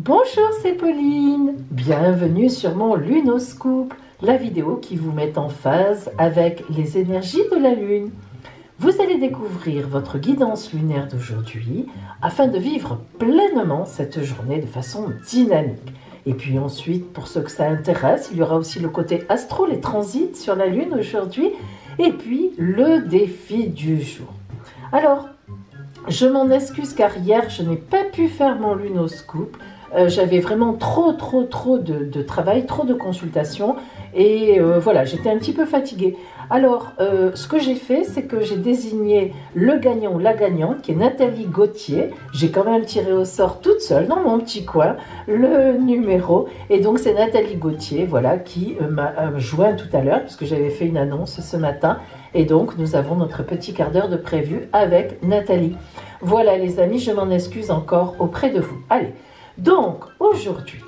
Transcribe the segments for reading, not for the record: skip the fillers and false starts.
Bonjour, c'est Pauline. Bienvenue sur mon Lunoscope, la vidéo qui vous met en phase avec les énergies de la Lune. Vous allez découvrir votre guidance lunaire d'aujourd'hui afin de vivre pleinement cette journée de façon dynamique. Et puis ensuite, pour ceux que ça intéresse, il y aura aussi le côté astro, les transits sur la Lune aujourd'hui, et puis le défi du jour. Alors, je m'en excuse car hier, je n'ai pas pu faire mon Lunoscope. J'avais vraiment trop de travail, trop de consultations et voilà, j'étais un petit peu fatiguée. Alors, ce que j'ai fait, c'est que j'ai désigné le gagnant ou la gagnante, qui est Nathalie Gauthier. J'ai quand même tiré au sort toute seule dans mon petit coin le numéro. Et donc, c'est Nathalie Gauthier, voilà, qui m'a joint tout à l'heure, puisque j'avais fait une annonce ce matin. Et donc, nous avons notre petit quart d'heure de prévu avec Nathalie. Voilà, les amis, je m'en excuse encore auprès de vous. Allez. Donc, aujourd'hui,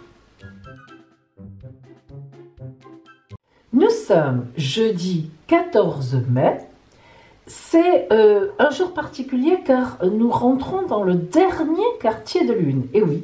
nous sommes jeudi 14 mai. C'est un jour particulier car nous rentrons dans le dernier quartier de lune. Et oui,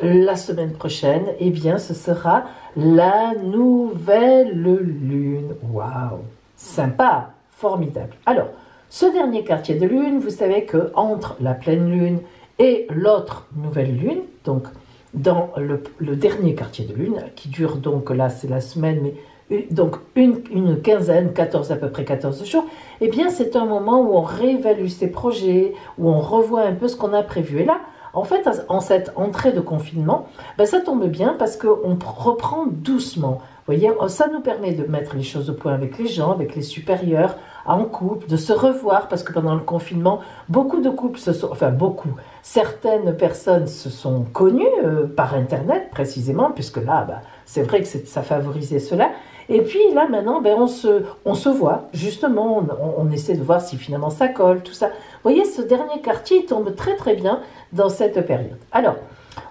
la semaine prochaine, eh bien, ce sera la nouvelle lune. Waouh, sympa, formidable. Alors, ce dernier quartier de lune, vous savez que entre la pleine lune et l'autre nouvelle lune, donc dans le dernier quartier de lune, qui dure donc là, c'est la semaine, mais donc une quinzaine, 14 à peu près 14 jours, eh bien c'est un moment où on réévalue ses projets, où on revoit un peu ce qu'on a prévu. Et là, en fait, en cette entrée de confinement, ben, ça tombe bien parce qu'on reprend doucement. Vous voyez, ça nous permet de mettre les choses au point avec les gens, avec les supérieurs, en couple, de se revoir, parce que pendant le confinement, beaucoup de couples certaines personnes se sont connues par Internet précisément, puisque là, bah, c'est vrai que ça favorisait cela. Et puis là, maintenant, ben, on se voit, justement, on essaie de voir si finalement ça colle, tout ça. Vous voyez, ce dernier quartier, il tombe très bien dans cette période. Alors,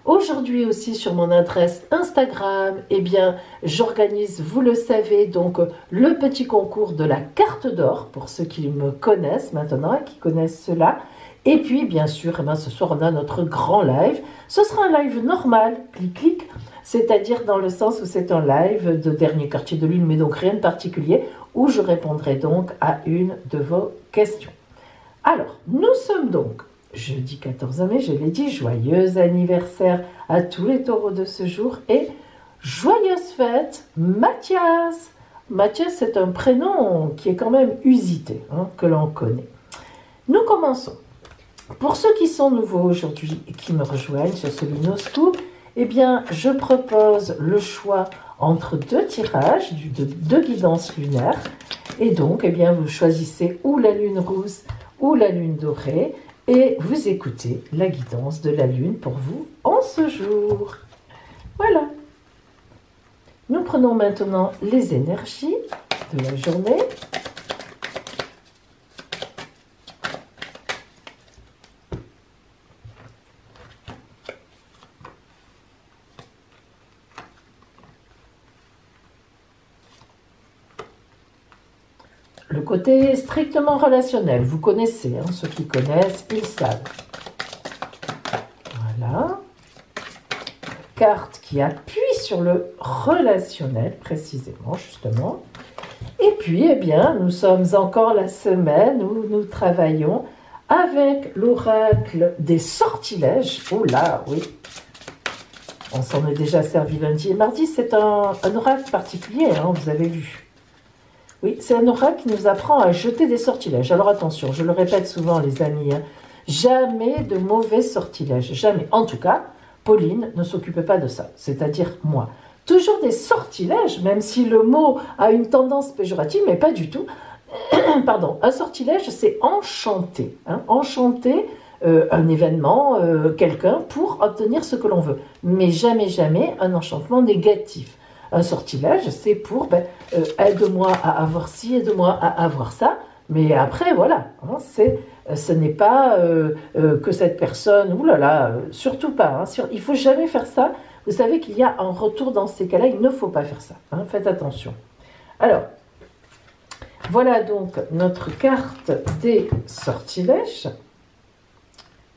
aujourd'hui aussi sur mon adresse Instagram, eh bien, j'organise, vous le savez, donc le petit concours de la carte d'or, pour ceux qui me connaissent maintenant et qui connaissent cela. Et puis, bien sûr, eh bien, ce soir, on a notre grand live. Ce sera un live normal, clic, c'est-à-dire dans le sens où c'est un live de dernier quartier de lune, mais donc rien de particulier, où je répondrai donc à une de vos questions. Alors, nous sommes donc jeudi 14 mai, je l'ai dit, joyeux anniversaire à tous les taureaux de ce jour et joyeuse fête Mathias. Mathias, c'est un prénom qui est quand même usité, hein, que l'on connaît. Nous commençons. Pour ceux qui sont nouveaux aujourd'hui et qui me rejoignent sur ce Lunoscope, eh bien, je propose le choix entre deux tirages, deux guidances lunaires. Et donc, eh bien, vous choisissez ou la lune rousse ou la lune dorée. Et vous écoutez la guidance de la lune pour vous en ce jour. Voilà. Nous prenons maintenant les énergies de la journée. Le côté strictement relationnel, vous connaissez, hein, ceux qui connaissent, ils savent. Voilà. Carte qui appuie sur le relationnel, précisément, justement. Et puis, eh bien, nous sommes encore la semaine où nous travaillons avec l'oracle des sortilèges. Oh là, oui. On s'en est déjà servi lundi et mardi. C'est un oracle particulier, hein, vous avez vu. Oui, c'est un oracle qui nous apprend à jeter des sortilèges. Alors attention, je le répète souvent les amis, hein, jamais de mauvais sortilèges, jamais. En tout cas, Pauline ne s'occupe pas de ça, c'est-à-dire moi. Toujours des sortilèges, même si le mot a une tendance péjorative, mais pas du tout. Pardon, un sortilège, c'est enchanter. Hein, enchanter un événement, quelqu'un, pour obtenir ce que l'on veut. Mais jamais un enchantement négatif. Un sortilège, c'est pour aide-moi à avoir ci, aide-moi à avoir ça. Mais après, voilà, hein, ce n'est pas que cette personne, oulala, surtout pas. Hein, il ne faut jamais faire ça. Vous savez qu'il y a un retour dans ces cas-là, il ne faut pas faire ça. Hein, faites attention. Alors, voilà donc notre carte des sortilèges.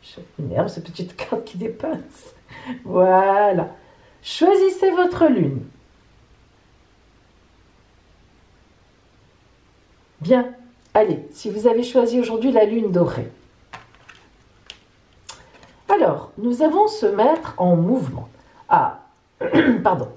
Je m'énerve, cette petite carte qui dépasse. Voilà. Choisissez votre lune. Bien. Allez, si vous avez choisi aujourd'hui la lune dorée. Alors, nous allons se mettre en mouvement. Ah, pardon.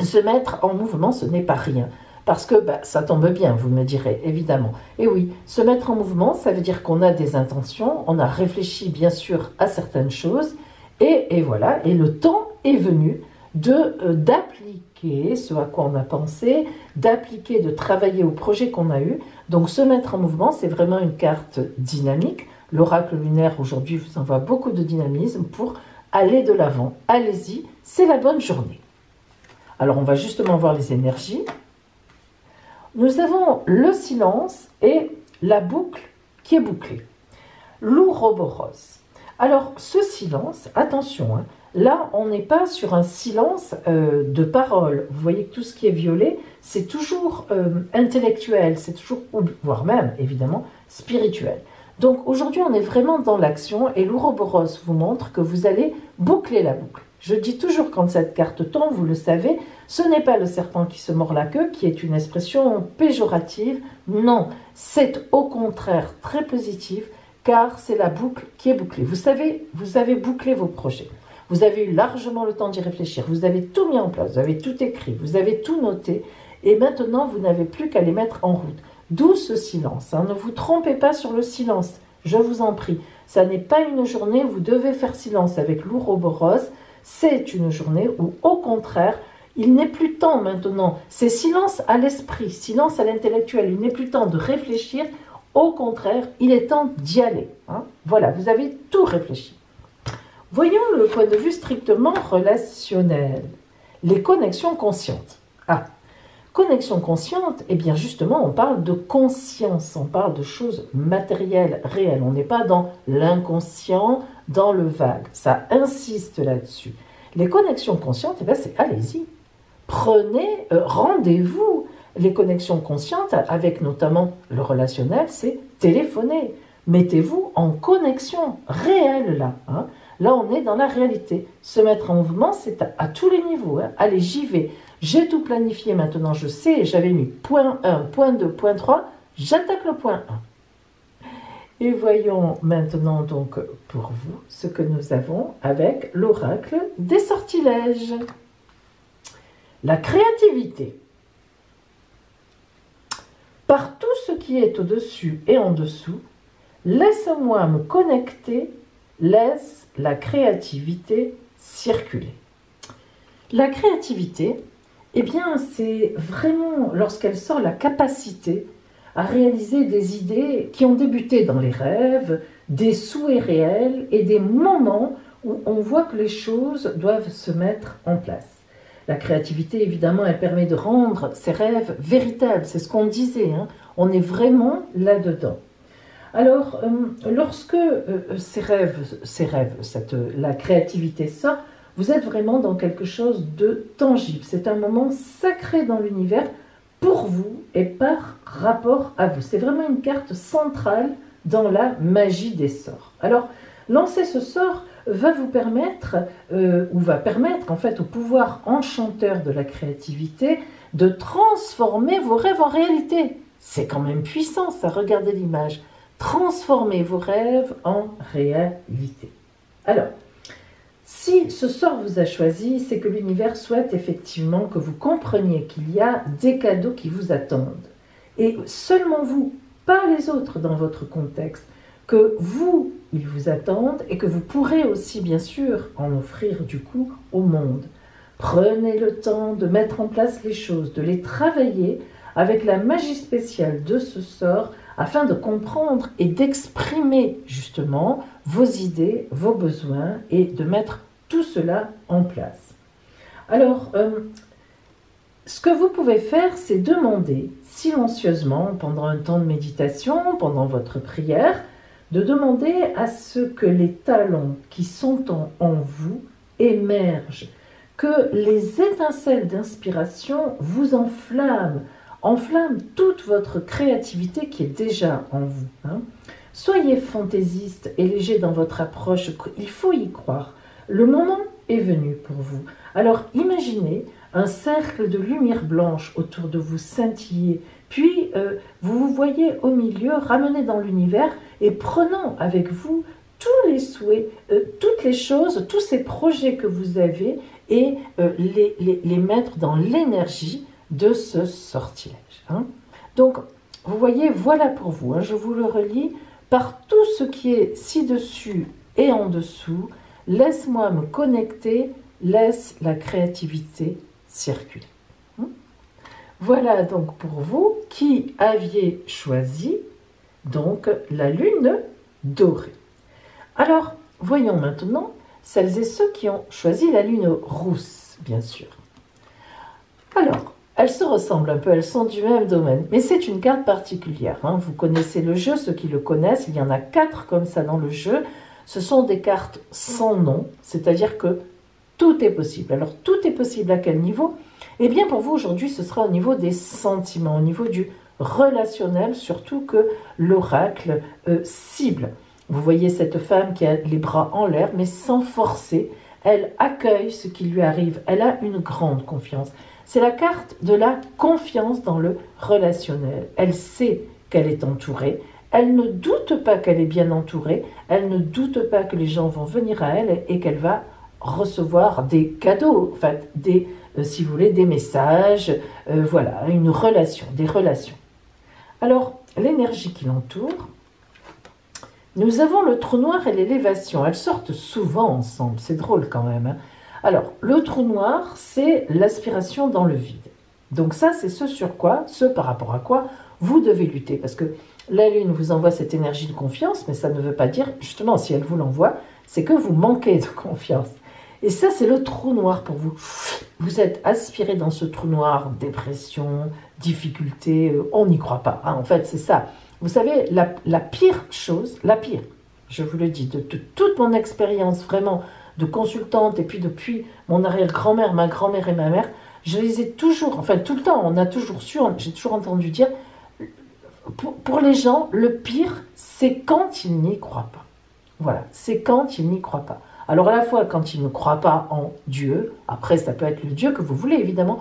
Se mettre en mouvement, ce n'est pas rien. Parce que ça tombe bien, vous me direz, évidemment. Et oui, se mettre en mouvement, ça veut dire qu'on a des intentions, on a réfléchi bien sûr à certaines choses, et voilà, et le temps est venu d'appliquer ce à quoi on a pensé, d'appliquer, de travailler au projet qu'on a eu. Donc se mettre en mouvement, c'est vraiment une carte dynamique. L'oracle lunaire aujourd'hui vous envoie beaucoup de dynamisme pour aller de l'avant. Allez-y, c'est la bonne journée. Alors on va justement voir les énergies. Nous avons le silence et la boucle qui est bouclée. L'ouroboros. Alors ce silence, attention, hein, là on n'est pas sur un silence de parole. Vous voyez que tout ce qui est violet, c'est toujours intellectuel, c'est toujours, voire même évidemment, spirituel. Donc aujourd'hui on est vraiment dans l'action et l'ouroboros vous montre que vous allez boucler la boucle. Je dis toujours quand cette carte tombe, vous le savez, ce n'est pas le serpent qui se mord la queue, qui est une expression péjorative. Non, c'est au contraire très positif, car c'est la boucle qui est bouclée. Vous savez, vous avez bouclé vos projets. Vous avez eu largement le temps d'y réfléchir. Vous avez tout mis en place, vous avez tout écrit, vous avez tout noté. Et maintenant, vous n'avez plus qu'à les mettre en route. D'où ce silence. Hein. Ne vous trompez pas sur le silence, je vous en prie. Ça n'est pas une journée où vous devez faire silence avec l'ouroboros. C'est une journée où, au contraire, il n'est plus temps maintenant. C'est silence à l'esprit, silence à l'intellectuel. Il n'est plus temps de réfléchir. Au contraire, il est temps d'y aller. Hein. Voilà, vous avez tout réfléchi. Voyons le point de vue strictement relationnel. Les connexions conscientes. Ah, connexion consciente, eh bien justement, on parle de conscience, on parle de choses matérielles, réelles. On n'est pas dans l'inconscient, dans le vague. Ça insiste là-dessus. Les connexions conscientes, eh bien c'est allez-y. Prenez, rendez-vous. Les connexions conscientes, avec notamment le relationnel, c'est téléphoner. Mettez-vous en connexion réelle là. Hein. Là, on est dans la réalité. Se mettre en mouvement, c'est à tous les niveaux. Hein. Allez, j'y vais. J'ai tout planifié maintenant, je sais. J'avais mis point 1, point 2, point 3. J'attaque le point 1. Et voyons maintenant donc pour vous ce que nous avons avec l'oracle des sortilèges. La créativité. Par tout ce qui est au-dessus et en dessous, laisse-moi me connecter, laisse la créativité circuler. La créativité, eh bien, c'est vraiment, lorsqu'elle sort, la capacité à réaliser des idées qui ont débuté dans les rêves, des souhaits réels et des moments où on voit que les choses doivent se mettre en place. La créativité, évidemment, elle permet de rendre ces rêves véritables. C'est ce qu'on disait, hein. On est vraiment là-dedans. Alors, lorsque la créativité sort, vous êtes vraiment dans quelque chose de tangible. C'est un moment sacré dans l'univers pour vous et par rapport à vous. C'est vraiment une carte centrale dans la magie des sorts. Alors, lancer ce sort va vous permettre, ou va permettre en fait au pouvoir enchanteur de la créativité de transformer vos rêves en réalité. C'est quand même puissant ça, regardez l'image. Transformer vos rêves en réalité. Alors, si ce sort vous a choisi, c'est que l'univers souhaite effectivement que vous compreniez qu'il y a des cadeaux qui vous attendent. Et seulement vous, pas les autres dans votre contexte, que vous, ils vous attendent et que vous pourrez aussi bien sûr en offrir du coup au monde. Prenez le temps de mettre en place les choses, de les travailler avec la magie spéciale de ce sort afin de comprendre et d'exprimer justement vos idées, vos besoins et de mettre tout cela en place. Alors, ce que vous pouvez faire, c'est demander silencieusement pendant un temps de méditation, pendant votre prière, de demander à ce que les talents qui sont en vous émergent, que les étincelles d'inspiration vous enflamment toute votre créativité qui est déjà en vous. Hein. Soyez fantaisiste et léger dans votre approche, il faut y croire. Le moment est venu pour vous. Alors imaginez un cercle de lumière blanche autour de vous scintiller, puis vous vous voyez au milieu, ramené dans l'univers et prenant avec vous tous les souhaits, toutes les choses, tous ces projets que vous avez et les mettre dans l'énergie de ce sortilège. Hein. Donc, vous voyez, voilà pour vous, hein, je vous le relis, par tout ce qui est ci-dessus et en dessous, laisse-moi me connecter, laisse la créativité circuler. Voilà donc pour vous qui aviez choisi donc la lune dorée. Alors, voyons maintenant celles et ceux qui ont choisi la lune rousse, bien sûr. Alors, elles se ressemblent un peu, elles sont du même domaine, mais c'est une carte particulière. Hein. Vous connaissez le jeu, ceux qui le connaissent, il y en a 4 comme ça dans le jeu. Ce sont des cartes sans nom, c'est-à-dire que tout est possible. Alors, tout est possible à quel niveau? Eh bien, pour vous, aujourd'hui, ce sera au niveau des sentiments, au niveau du relationnel, surtout que l'oracle cible. Vous voyez cette femme qui a les bras en l'air, mais sans forcer. Elle accueille ce qui lui arrive. Elle a une grande confiance. C'est la carte de la confiance dans le relationnel. Elle sait qu'elle est entourée. Elle ne doute pas qu'elle est bien entourée. Elle ne doute pas que les gens vont venir à elle et qu'elle va recevoir des cadeaux, enfin, si vous voulez, des messages, voilà, une relation, des relations. Alors, l'énergie qui l'entoure, nous avons le trou noir et l'élévation. Elles sortent souvent ensemble, c'est drôle quand même. Hein. Alors, le trou noir, c'est l'aspiration dans le vide. Donc ça, c'est ce par rapport à quoi vous devez lutter. Parce que la Lune vous envoie cette énergie de confiance, mais ça ne veut pas dire, justement, si elle vous l'envoie, c'est que vous manquez de confiance. Et ça, c'est le trou noir pour vous. Vous êtes aspiré dans ce trou noir, dépression, difficulté, on n'y croit pas. Hein, en fait, c'est ça. Vous savez, la pire chose, la pire, je vous le dis, de toute mon expérience vraiment de consultante, et puis depuis mon arrière-grand-mère, ma grand-mère et ma mère, je les ai toujours, enfin tout le temps, on a toujours su, j'ai toujours entendu dire, pour les gens, le pire, c'est quand ils n'y croient pas. Voilà, c'est quand ils n'y croient pas. Alors à la fois quand ils ne croient pas en Dieu, après ça peut être le Dieu que vous voulez évidemment,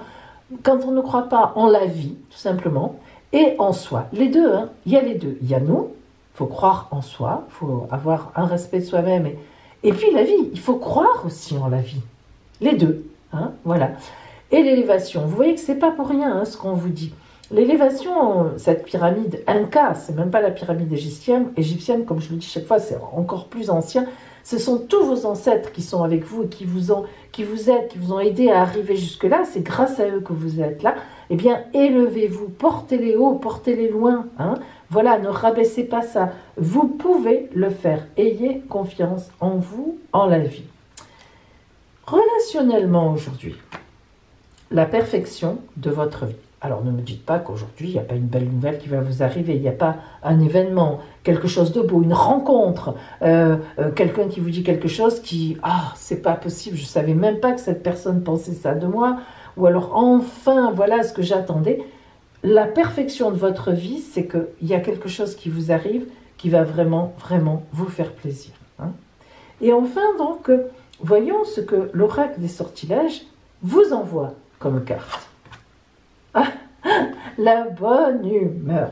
quand on ne croit pas en la vie, tout simplement, et en soi. Les deux, hein, il y a les deux. Il y a nous, il faut croire en soi, il faut avoir un respect de soi-même, et puis la vie, il faut croire aussi en la vie. Les deux, hein, voilà. Et l'élévation, vous voyez que c'est pas pour rien hein, ce qu'on vous dit. L'élévation, cette pyramide Inca, c'est même pas la pyramide égyptienne, comme je le dis chaque fois, c'est encore plus ancien. Ce sont tous vos ancêtres qui sont avec vous et qui vous aident, qui vous ont aidé à arriver jusque-là. C'est grâce à eux que vous êtes là. Eh bien, élevez-vous, portez-les haut, portez-les loin. Hein. Voilà, ne rabaissez pas ça. Vous pouvez le faire. Ayez confiance en vous, en la vie. Relationnellement aujourd'hui, la perfection de votre vie. Alors ne me dites pas qu'aujourd'hui, il n'y a pas une belle nouvelle qui va vous arriver, il n'y a pas un événement, quelque chose de beau, une rencontre, quelqu'un qui vous dit quelque chose qui, c'est pas possible, je ne savais même pas que cette personne pensait ça de moi, ou alors enfin, voilà ce que j'attendais. La perfection de votre vie, c'est qu'il y a quelque chose qui vous arrive qui va vraiment, vraiment vous faire plaisir. Hein. Et enfin, donc, voyons ce que l'oracle des sortilèges vous envoie comme carte. La bonne humeur.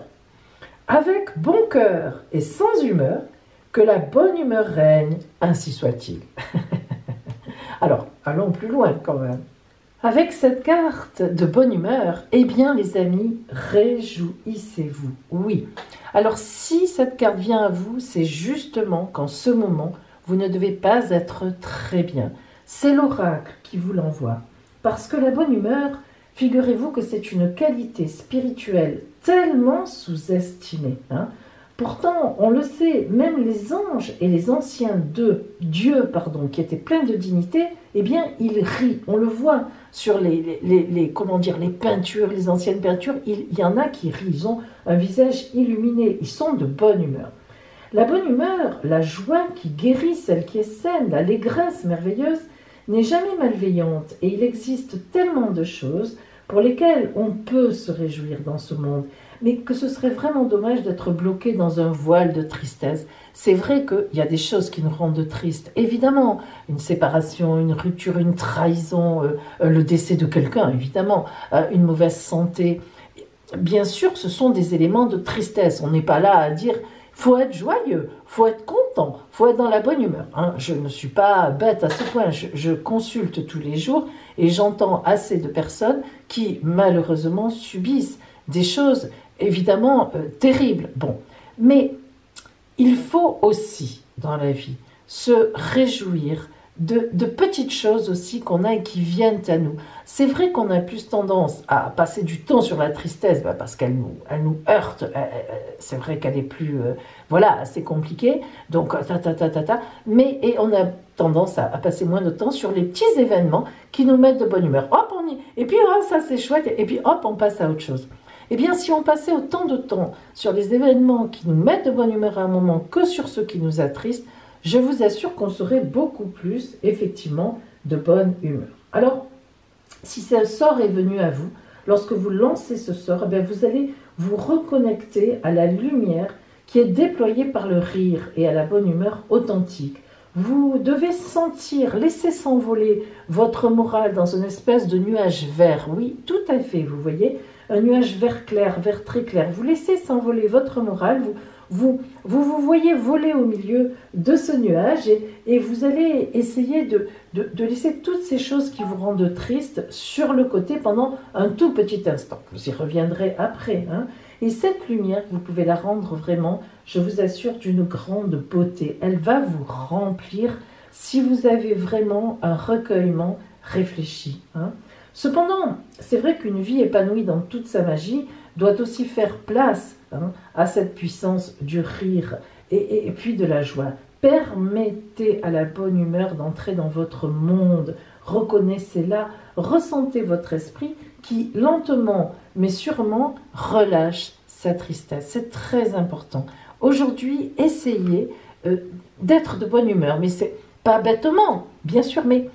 Avec bon cœur et sans humeur, que la bonne humeur règne, ainsi soit-il. Alors, allons plus loin quand même. Avec cette carte de bonne humeur, eh bien les amis, réjouissez-vous. Oui. Alors si cette carte vient à vous, c'est justement qu'en ce moment, vous ne devez pas être très bien. C'est l'oracle qui vous l'envoie. Parce que la bonne humeur, figurez-vous que c'est une qualité spirituelle tellement sous-estimée. Hein. Pourtant, on le sait, même les anges et les anciens dieux, qui étaient pleins de dignité, eh bien, ils rient. On le voit sur les peintures, les anciennes peintures, il y en a qui rient. Ils ont un visage illuminé. Ils sont de bonne humeur. La bonne humeur, la joie qui guérit, celle qui est saine, l'allégresse merveilleuse, n'est jamais malveillante. Et il existe tellement de choses pour lesquels on peut se réjouir dans ce monde, mais que ce serait vraiment dommage d'être bloqué dans un voile de tristesse. C'est vrai qu'il y a des choses qui nous rendent tristes, évidemment, une séparation, une rupture, une trahison, le décès de quelqu'un, évidemment, une mauvaise santé. Bien sûr, ce sont des éléments de tristesse. On n'est pas là à dire faut être joyeux, faut être content, faut être dans la bonne humeur. Hein. Je ne suis pas bête à ce point. Je consulte tous les jours et j'entends assez de personnes qui malheureusement subissent des choses évidemment terribles. Bon, mais il faut aussi dans la vie se réjouir de petites choses aussi qu'on a et qui viennent à nous. C'est vrai qu'on a plus tendance à passer du temps sur la tristesse parce qu'elle nous heurte. C'est vrai qu'elle est plus, voilà, assez compliquée. Donc, mais et on a tendance à passer moins de temps sur les petits événements qui nous mettent de bonne humeur. Hop, et puis ça c'est chouette. Et puis hop, on passe à autre chose. Eh bien, si on passait autant de temps sur les événements qui nous mettent de bonne humeur à un moment que sur ceux qui nous attristent, je vous assure qu'on serait beaucoup plus, effectivement, de bonne humeur. Alors, si ce sort est venu à vous, lorsque vous lancez ce sort, eh bien, vous allez vous reconnecter à la lumière qui est déployée par le rire et à la bonne humeur authentique. Vous devez sentir, laisser s'envoler votre morale dans une espèce de nuage vert. Oui, tout à fait, vous voyez, un nuage vert clair, vert très clair. Vous laissez s'envoler votre morale, vous voyez voler au milieu de ce nuage et vous allez essayer de laisser toutes ces choses qui vous rendent triste sur le côté pendant un tout petit instant. Vous y reviendrez après. Hein. Et cette lumière, vous pouvez la rendre vraiment, je vous assure, d'une grande beauté. Elle va vous remplir si vous avez vraiment un recueillement réfléchi. Hein. Cependant, c'est vrai qu'une vie épanouie dans toute sa magie doit aussi faire place à cette puissance du rire et puis de la joie. Permettez à la bonne humeur d'entrer dans votre monde. Reconnaissez-la, ressentez votre esprit qui, lentement mais sûrement, relâche sa tristesse. C'est très important. Aujourd'hui, essayez d'être de bonne humeur, mais c'est pas bêtement, bien sûr, mais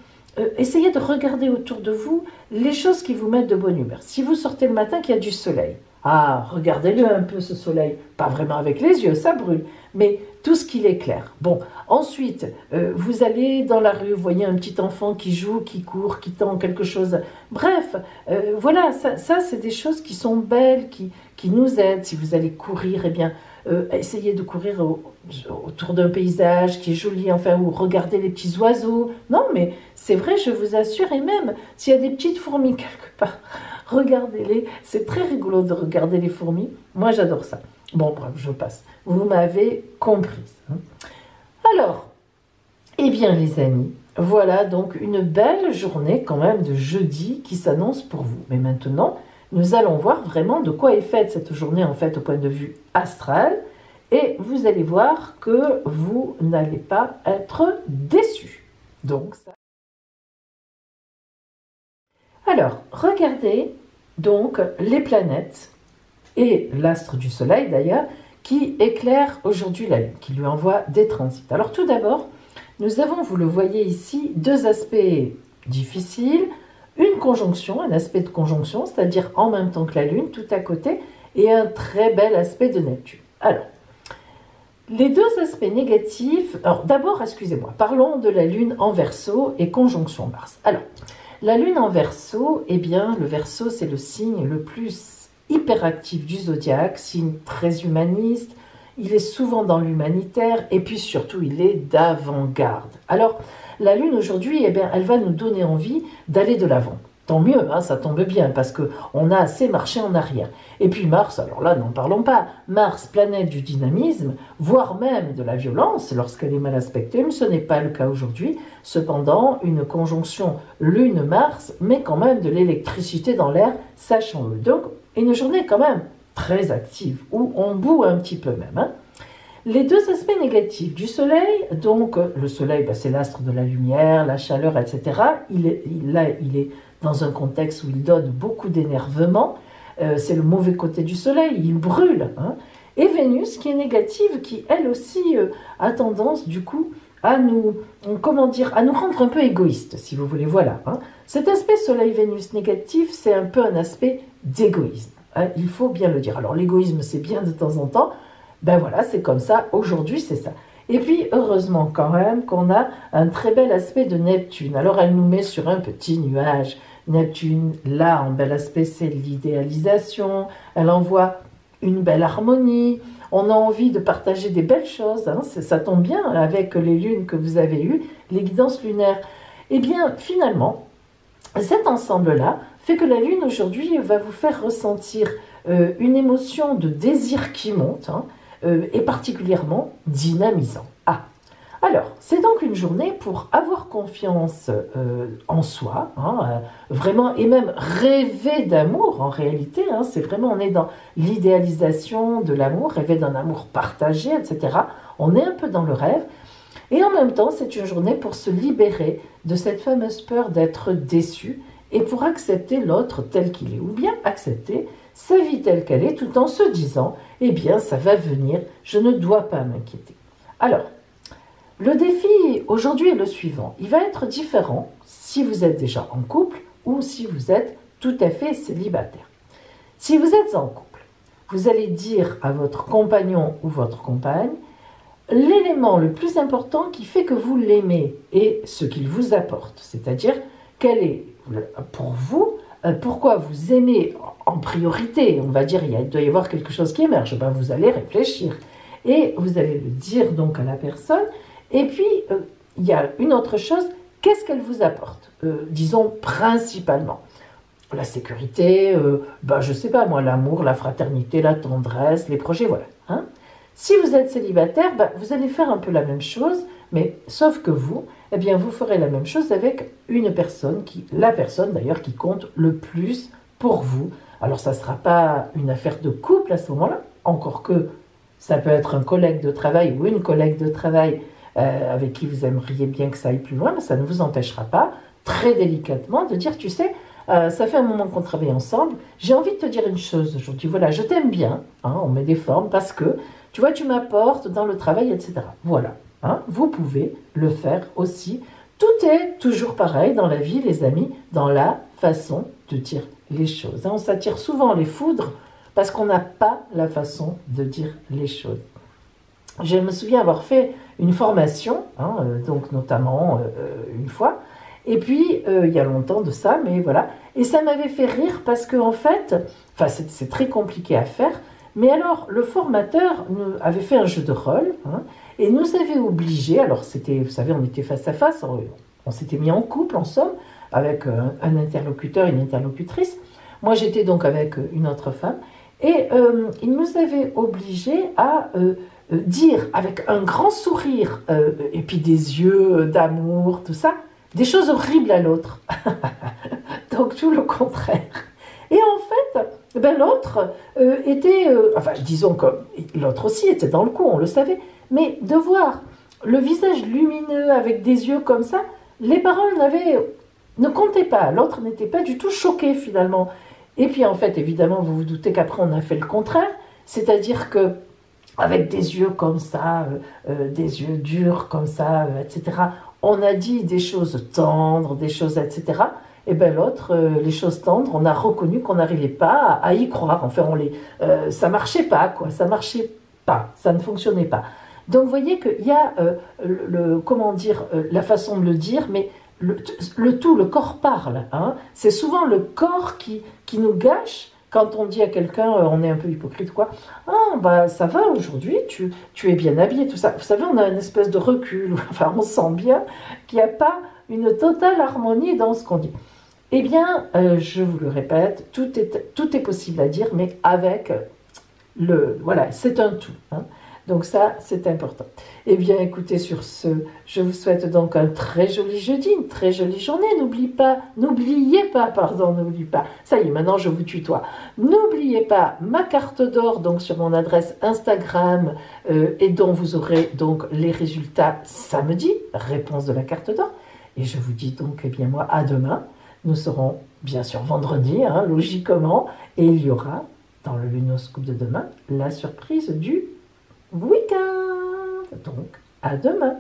essayez de regarder autour de vous les choses qui vous mettent de bonne humeur. Si vous sortez le matin qu'il y a du soleil, regardez-le un peu ce soleil, pas vraiment avec les yeux, ça brûle, mais tout ce qu'il éclaire. Bon, ensuite, vous allez dans la rue, vous voyez un petit enfant qui joue, qui court, qui tend quelque chose. Bref, voilà, ça c'est des choses qui sont belles, qui nous aident. Si vous allez courir, eh bien, essayez de courir autour d'un paysage qui est joli, enfin, ou regardez les petits oiseaux. Non, mais c'est vrai, je vous assure, et même s'il y a des petites fourmis quelque part, regardez-les. C'est très rigolo de regarder les fourmis. Moi, j'adore ça. Bon, bref, je passe. Vous m'avez comprise. Hein. Alors, eh bien, les amis, voilà donc une belle journée quand même de jeudi qui s'annonce pour vous. Mais maintenant, nous allons voir vraiment de quoi est faite cette journée, en fait, au point de vue astral. Et vous allez voir que vous n'allez pas être déçus. Donc, ça... Alors, regardez donc les planètes et l'astre du soleil d'ailleurs, qui éclaire aujourd'hui la Lune, qui lui envoie des transits. Alors tout d'abord, nous avons, vous le voyez ici, deux aspects difficiles, une conjonction, un aspect de conjonction, c'est-à-dire en même temps que la Lune, tout à côté, et un très bel aspect de Neptune. Alors, les deux aspects négatifs, alors d'abord, excusez-moi, parlons de la Lune en Verseau et conjonction Mars. Alors, la Lune en Verseau, eh bien, le Verseau, c'est le signe le plus hyperactif du zodiaque, signe très humaniste, il est souvent dans l'humanitaire et puis surtout il est d'avant-garde. Alors la Lune aujourd'hui, eh bien, elle va nous donner envie d'aller de l'avant. Tant mieux, hein, ça tombe bien parce qu'on a assez marché en arrière. Et puis Mars, alors là n'en parlons pas, Mars, planète du dynamisme, voire même de la violence lorsqu'elle est mal aspectée, mais ce n'est pas le cas aujourd'hui. Cependant, une conjonction Lune-Mars met quand même de l'électricité dans l'air, sachons-le. Donc une journée quand même très active, où on bout un petit peu même. Hein. Les deux aspects négatifs du Soleil, donc le Soleil, c'est l'astre de la lumière, la chaleur, etc. Il est dans un contexte où il donne beaucoup d'énervement, c'est le mauvais côté du Soleil, il brûle. Hein. Et Vénus qui est négative, qui elle aussi a tendance du coup à nous, comment dire, à nous rendre un peu égoïstes, si vous voulez, voilà. Hein. Cet aspect Soleil-Vénus négatif, c'est un peu un aspect d'égoïsme, hein, il faut bien le dire. Alors l'égoïsme, c'est bien de temps en temps, ben voilà, c'est comme ça, aujourd'hui c'est ça. Et puis, heureusement quand même qu'on a un très bel aspect de Neptune. Alors elle nous met sur un petit nuage. Neptune, là, en bel aspect, c'est l'idéalisation, elle envoie une belle harmonie, on a envie de partager des belles choses, hein, ça tombe bien avec les lunes que vous avez eues, les guidances lunaires. Eh bien, finalement, cet ensemble-là fait que la lune aujourd'hui va vous faire ressentir une émotion de désir qui monte, hein, et particulièrement dynamisant. Ah, alors, c'est donc une journée pour avoir confiance en soi, hein, vraiment, et même rêver d'amour en réalité, hein, c'est vraiment, on est dans l'idéalisation de l'amour, rêver d'un amour partagé, etc. On est un peu dans le rêve, et en même temps, c'est une journée pour se libérer de cette fameuse peur d'être déçu, et pour accepter l'autre tel qu'il est, ou bien accepter sa vie telle qu'elle est, tout en se disant, eh bien, ça va venir, je ne dois pas m'inquiéter. Alors, le défi aujourd'hui est le suivant. Il va être différent si vous êtes déjà en couple ou si vous êtes tout à fait célibataire. Si vous êtes en couple, vous allez dire à votre compagnon ou votre compagne l'élément le plus important qui fait que vous l'aimez et ce qu'il vous apporte. C'est-à-dire, quel est pour vous, pourquoi vous aimez en priorité. On va dire, il doit y avoir quelque chose qui émerge. Ben, vous allez réfléchir et vous allez le dire donc à la personne. Et puis, il y a une autre chose, qu'est-ce qu'elle vous apporte disons principalement. La sécurité, je ne sais pas moi, l'amour, la fraternité, la tendresse, les projets, voilà. Hein. Si vous êtes célibataire, vous allez faire un peu la même chose, mais sauf que vous, eh bien, vous ferez la même chose avec une personne, la personne d'ailleurs qui compte le plus pour vous. Alors, ça ne sera pas une affaire de couple à ce moment-là, encore que ça peut être un collègue de travail ou une collègue de travail avec qui vous aimeriez bien que ça aille plus loin, mais ça ne vous empêchera pas, très délicatement, de dire, tu sais, ça fait un moment qu'on travaille ensemble, j'ai envie de te dire une chose aujourd'hui, voilà, je t'aime bien, hein, on met des formes, parce que, tu vois, tu m'apportes dans le travail, etc. Voilà, hein, vous pouvez le faire aussi. Tout est toujours pareil dans la vie, les amis, dans la façon de dire les choses. Hein, on s'attire souvent les foudres parce qu'on n'a pas la façon de dire les choses. Je me souviens avoir fait une formation, hein, donc notamment une fois, et puis il y a longtemps de ça, mais voilà, et ça m'avait fait rire parce que en fait, c'est très compliqué à faire, mais alors le formateur avait fait un jeu de rôle, hein, et nous avait obligés, alors c'était, vous savez, on était face à face, on s'était mis en couple en somme, avec un interlocuteur, une interlocutrice, moi j'étais donc avec une autre femme, et il nous avait obligés à dire avec un grand sourire et puis des yeux d'amour, tout ça, des choses horribles à l'autre. Donc tout le contraire. Et en fait, l'autre était, disons que l'autre aussi était dans le coup, on le savait, mais de voir le visage lumineux avec des yeux comme ça, les paroles ne comptaient pas, l'autre n'était pas du tout choqué finalement. Et puis en fait, évidemment, vous vous doutez qu'après on a fait le contraire, c'est-à-dire que avec des yeux comme ça, des yeux durs comme ça, etc. On a dit des choses tendres, des choses, etc. Et bien l'autre, les choses tendres, on a reconnu qu'on n'arrivait pas à y croire. Enfin, ça marchait pas, quoi. Ça marchait pas, ça ne fonctionnait pas. Donc vous voyez qu'il y a, la façon de le dire, mais le corps parle. Hein. C'est souvent le corps qui nous gâche. Quand on dit à quelqu'un, on est un peu hypocrite, quoi. Ah, ça va aujourd'hui, tu es bien habillé, tout ça. Vous savez, on a une espèce de recul. Enfin, on sent bien qu'il n'y a pas une totale harmonie dans ce qu'on dit. Eh bien, je vous le répète, tout est possible à dire, mais avec voilà, c'est un tout. Hein. Donc ça, c'est important. Eh bien, écoutez, sur ce, je vous souhaite donc un très joli jeudi, une très jolie journée. N'oubliez pas, ça y est, maintenant je vous tutoie. N'oubliez pas ma carte d'or, donc sur mon adresse Instagram, et dont vous aurez donc les résultats samedi, réponse de la carte d'or. Et je vous dis donc, eh bien moi, à demain. Nous serons bien sûr vendredi, hein, logiquement, et il y aura, dans le Lunoscope de demain, la surprise du week-end. Donc, à demain.